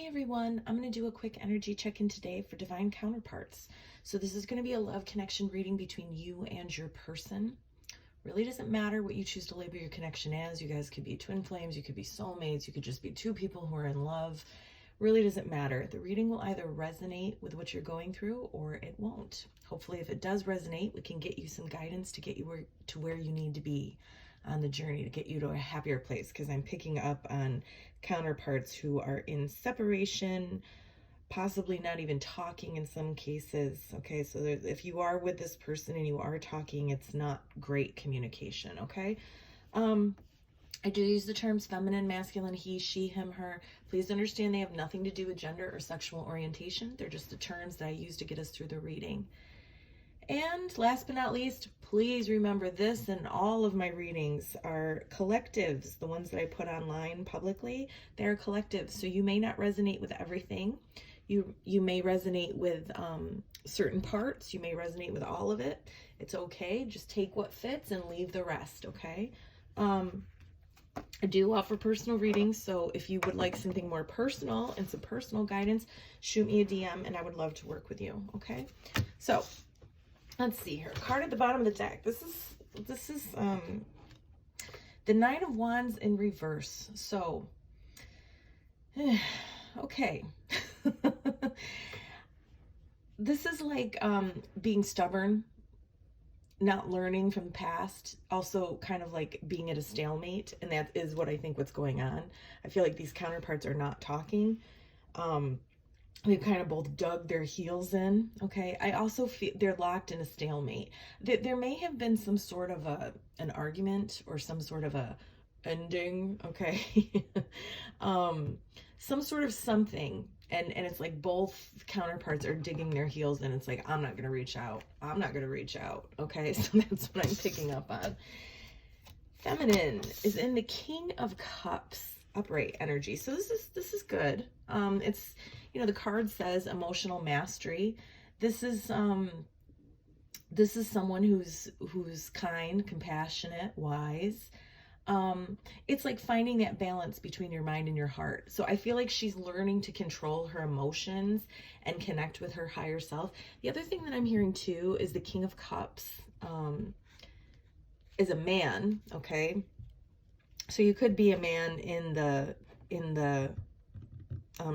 Hey everyone, I'm going to do a quick energy check-in today for divine counterparts. So this is going to be a love connection reading between you and your person. Really doesn't matter what you choose to label your connection as. You guys could be twin flames, you could be soulmates, you could just be two people who are in love. Really doesn't matter. The reading will either resonate with what you're going through or it won't. Hopefully if it does resonate, we can get you some guidance to get you to where you need to be on the journey, to get you to a happier place, because I'm picking up on counterparts who are in separation, possibly not even talking in some cases. Okay, so if you are with this person and you are talking, it's not great communication. Okay, I do use the terms feminine, masculine, he, she, him, her. Please understand they have nothing to do with gender or sexual orientation. They're just the terms that I use to get us through the reading. And last but not least, please remember this, and all of my readings are collectives. The ones that I put online publicly, they're collectives. So you may not resonate with everything. You may resonate with certain parts. You may resonate with all of it. It's okay. Just take what fits and leave the rest, okay? I do offer personal readings, so if you would like something more personal and some personal guidance, shoot me a DM and I would love to work with you, okay? So let's see here. Card at the bottom of the deck. This is the Nine of Wands in reverse. So, okay. This is like being stubborn, not learning from the past, also kind of like being at a stalemate, and that is what I think what's going on. I feel like these counterparts are not talking. They've kind of both dug their heels in, okay? I also feel they're locked in a stalemate. There may have been some sort of an argument or some sort of a ending, okay? Some sort of something, and it's like both counterparts are digging their heels in. It's like, I'm not going to reach out. I'm not going to reach out, okay? So that's what I'm picking up on. Feminine is in the King of Cups upright energy. So this is good. It's, you know, the card says emotional mastery. This is someone who's kind, compassionate, wise. It's like finding that balance between your mind and your heart. So I feel like she's learning to control her emotions and connect with her higher self. The other thing that I'm hearing too is the King of Cups is a man, okay? So you could be a man in the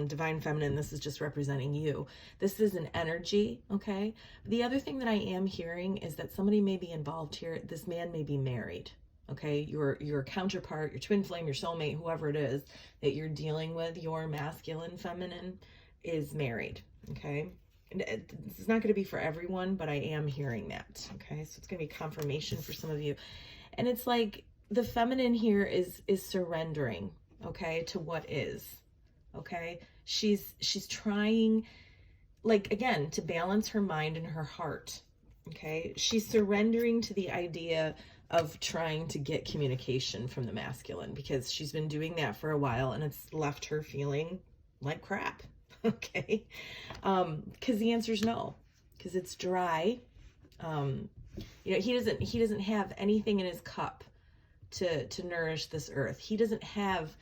divine feminine. This is just representing you. This is an energy, okay? The other thing that I am hearing is that somebody may be involved here. This man may be married, okay? Your counterpart, your twin flame, your soulmate, whoever it is that you're dealing with, your masculine feminine is married, okay? And this is not going to be for everyone, but I am hearing that, okay? So it's going to be confirmation for some of you. And it's like the feminine here is surrendering, okay, to what is. Okay, she's trying, like, again, to balance her mind and her heart. Okay, she's surrendering to the idea of trying to get communication from the masculine, because she's been doing that for a while and it's left her feeling like crap. Okay, because the answer is no, because it's dry. You know, he doesn't have anything in his cup to nourish this earth. He doesn't have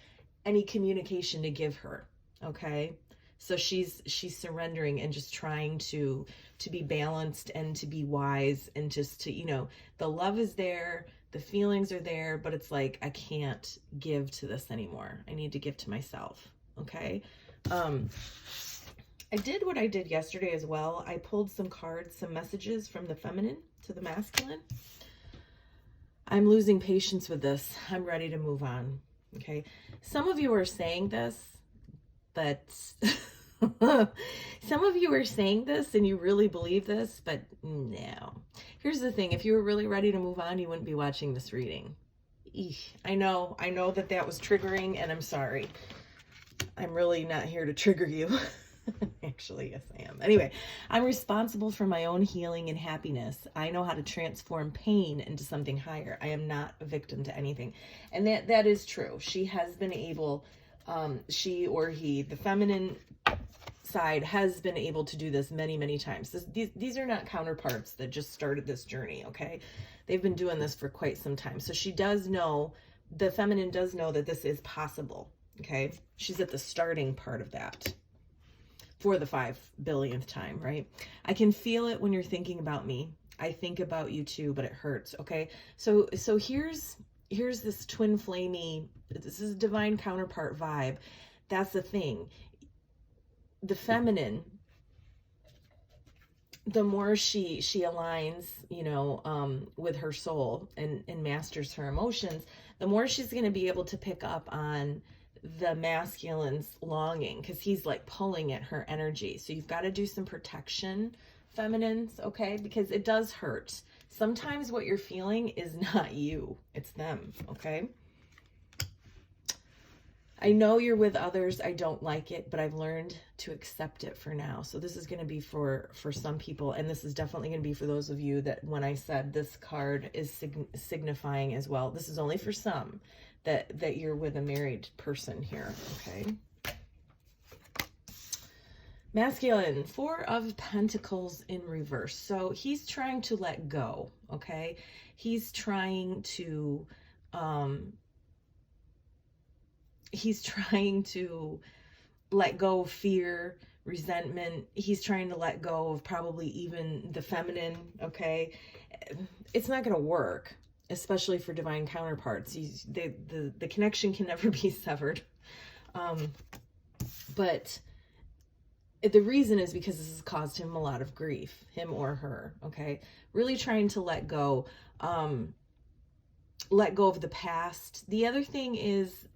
any communication to give her, okay? So she's surrendering and just trying to be balanced and to be wise, and just to, you know, the love is there, the feelings are there, but it's like, I can't give to this anymore. I need to give to myself, okay? I did what I did yesterday as well. I pulled some cards, some messages from the feminine to the masculine. I'm losing patience with this. I'm ready to move on. Okay, some of you are saying this, but some of you are saying this and you really believe this, but no. Here's the thing. If you were really ready to move on, you wouldn't be watching this reading. Eesh, I know that was triggering, and I'm sorry. I'm really not here to trigger you. Actually, yes, I am. Anyway, I'm responsible for my own healing and happiness. I know how to transform pain into something higher. I am not a victim to anything. And that is true. She has been able, she or he, the feminine side, has been able to do this many, many times. These are not counterparts that just started this journey, okay? They've been doing this for quite some time. So she does know, the feminine does know that this is possible. Okay. She's at the starting part of that for the 5 billionth time, right? I can feel it when you're thinking about me. I think about you too, but it hurts. Okay. So here's this twin flamey, this is divine counterpart vibe. That's the thing. The feminine, the more she aligns, you know, with her soul and masters her emotions, the more she's going to be able to pick up on the masculine's longing, because he's like pulling at her energy. So you've got to do some protection, feminines, okay? Because it does hurt. Sometimes what you're feeling is not you, it's them, okay? I know you're with others. I don't like it, but I've learned to accept it for now. So this is going to be for some people, and this is definitely going to be for those of you that when I said this card is signifying as well, this is only for some that you're with a married person here, okay? Masculine, 4 of Pentacles in reverse. So he's trying to let go, okay? He's trying to let go of fear, resentment. He's trying to let go of probably even the feminine, okay? It's not going to work, especially for divine counterparts. The connection can never be severed. But the reason is because this has caused him a lot of grief, him or her, okay? Really trying to let go of the past. The other thing is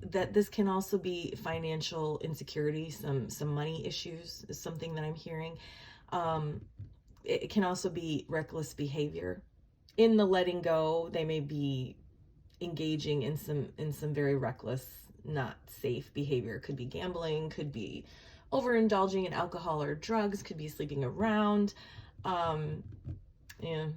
that this can also be financial insecurity, some money issues is something that I'm hearing. It can also be reckless behavior. In the letting go, they may be engaging in some very reckless, not safe behavior. Could be gambling, could be overindulging in alcohol or drugs, could be sleeping around. Yeah,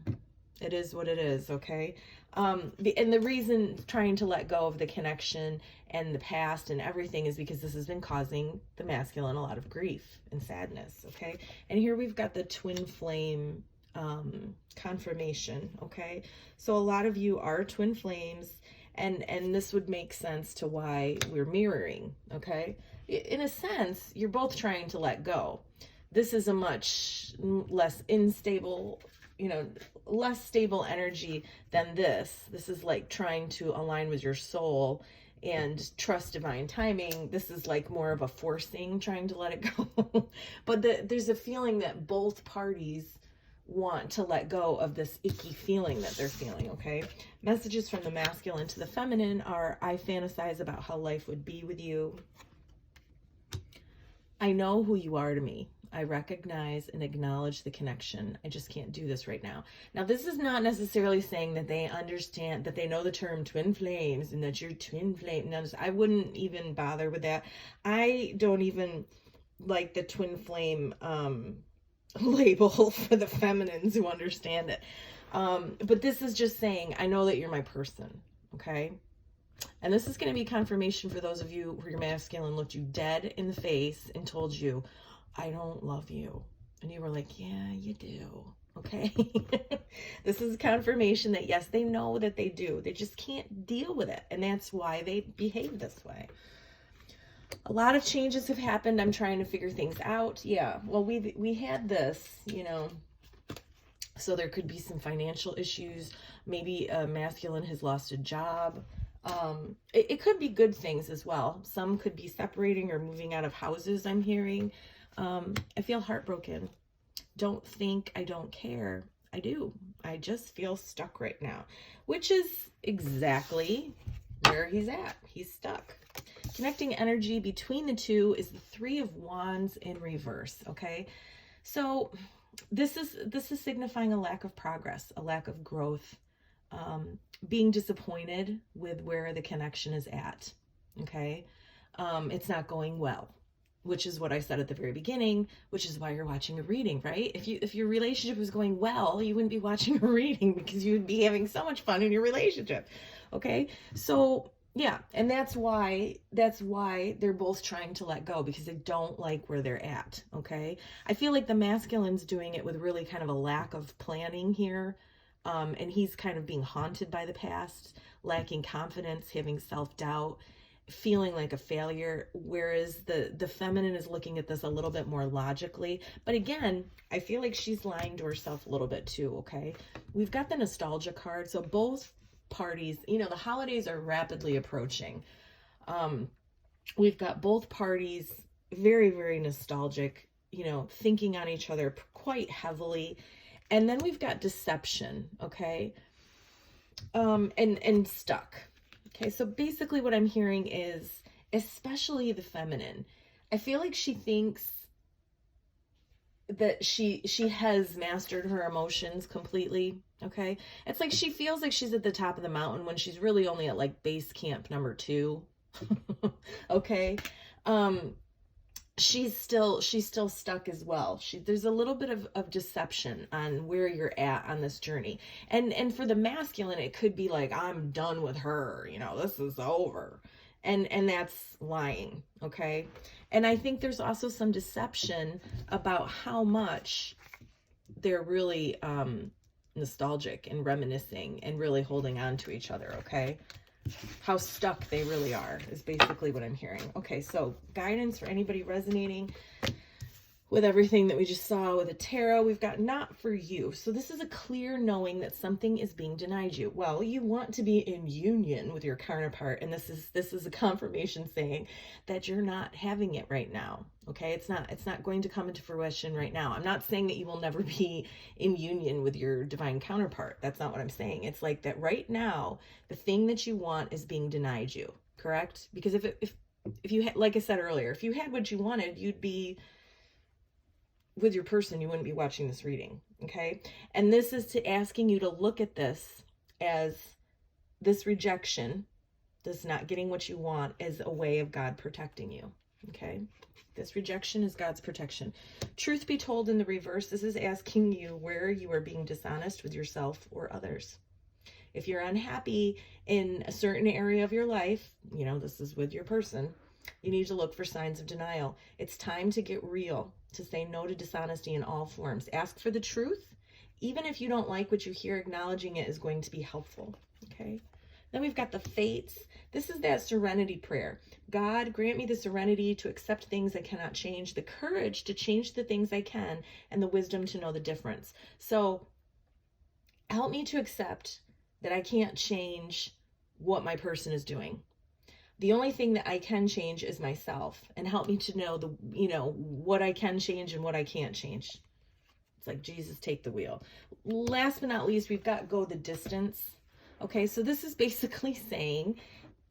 it is what it is, okay? And the reason trying to let go of the connection and the past and everything is because this has been causing the masculine a lot of grief and sadness, okay? And here we've got the twin flame confirmation, okay? So a lot of you are twin flames, and this would make sense to why we're mirroring, okay? In a sense, you're both trying to let go. This is a much less unstable, you know, less stable energy than this. This is like trying to align with your soul and trust divine timing. This is like more of a forcing, trying to let it go. But there's a feeling that both parties want to let go of this icky feeling that they're feeling, okay? Messages from the masculine to the feminine are, I fantasize about how life would be with you. I know who you are to me. I recognize and acknowledge the connection. I just can't do this right now. Now, this is not necessarily saying that they understand, that they know the term twin flames and that you're twin flame. No, I wouldn't even bother with that. I don't even like the twin flame label for the feminines who understand it. But this is just saying, I know that you're my person, okay? And this is going to be confirmation for those of you who your masculine looked you dead in the face and told you, I don't love you. And you were like, yeah, you do. Okay. This is confirmation that yes, they know that they do. They just can't deal with it. And that's why they behave this way. A lot of changes have happened. I'm trying to figure things out. Yeah. Well, we had this, you know, so there could be some financial issues. Maybe a masculine has lost a job. It could be good things as well. Some could be separating or moving out of houses, I'm hearing. I feel heartbroken. Don't think I don't care. I do. I just feel stuck right now, which is exactly where he's at. He's stuck. Connecting energy between the two is the 3 of Wands in reverse, okay? So this is signifying a lack of progress, a lack of growth, being disappointed with where the connection is at, okay? It's not going well, which is what I said at the very beginning, which is why you're watching a reading, right? If your relationship was going well, you wouldn't be watching a reading because you would be having so much fun in your relationship, okay? So yeah, and that's why they're both trying to let go, because they don't like where they're at, okay? I feel like the masculine's doing it with really kind of a lack of planning here, and he's kind of being haunted by the past, lacking confidence, having self-doubt, feeling like a failure, whereas the feminine is looking at this a little bit more logically. But again, I feel like she's lying to herself a little bit too, okay? We've got the nostalgia card. So both parties, you know, the holidays are rapidly approaching. We've got both parties very, very nostalgic, you know, thinking on each other quite heavily. And then we've got deception, okay? And stuck. Okay, so basically what I'm hearing is, especially the feminine, I feel like she thinks that she has mastered her emotions completely, okay? It's like she feels like she's at the top of the mountain when she's really only at like base camp number 2. Okay? She's still stuck as well. There's a little bit of deception on where you're at on this journey. And for the masculine, it could be like, I'm done with her, you know, this is over. And that's lying, okay? And I think there's also some deception about how much they're really nostalgic and reminiscing and really holding on to each other, okay? How stuck they really are is basically what I'm hearing. Okay, so guidance for anybody resonating with everything that we just saw with the tarot. We've got not for you. So this is a clear knowing that something is being denied you. Well, you want to be in union with your counterpart, and this is a confirmation saying that you're not having it right now. Okay, it's not going to come into fruition right now. I'm not saying that you will never be in union with your divine counterpart. That's not what I'm saying. It's like that right now, the thing that you want is being denied you, correct? Because if you had, like I said earlier, if you had what you wanted, you'd be with your person, you wouldn't be watching this reading, okay? And this is to asking you to look at this as this rejection, this not getting what you want, as a way of God protecting you, okay? This rejection is God's protection. Truth be told, in the reverse, this is asking you where you are being dishonest with yourself or others. If you're unhappy in a certain area of your life, you know, this is with your person, you need to look for signs of denial. It's time to get real, to say no to dishonesty in all forms. Ask for the truth. Even if you don't like what you hear, acknowledging it is going to be helpful, okay? Then we've got the fates. This is that serenity prayer. God, grant me the serenity to accept things I cannot change, the courage to change the things I can, and the wisdom to know the difference. So help me to accept that I can't change what my person is doing. The only thing that I can change is myself, and help me to know what I can change and what I can't change. It's like, Jesus, take the wheel. Last but not least, we've got go the distance. Okay, so this is basically saying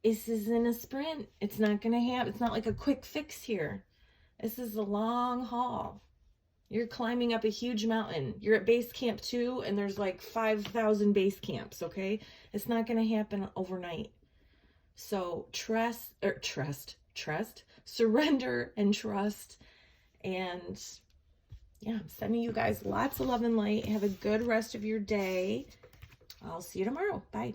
this isn't a sprint. It's not going to happen. It's not like a quick fix here. This is a long haul. You're climbing up a huge mountain. You're at base camp 2, and there's like 5,000 base camps, okay? It's not going to happen overnight. So surrender and trust. And yeah, I'm sending you guys lots of love and light. Have a good rest of your day. I'll see you tomorrow. Bye.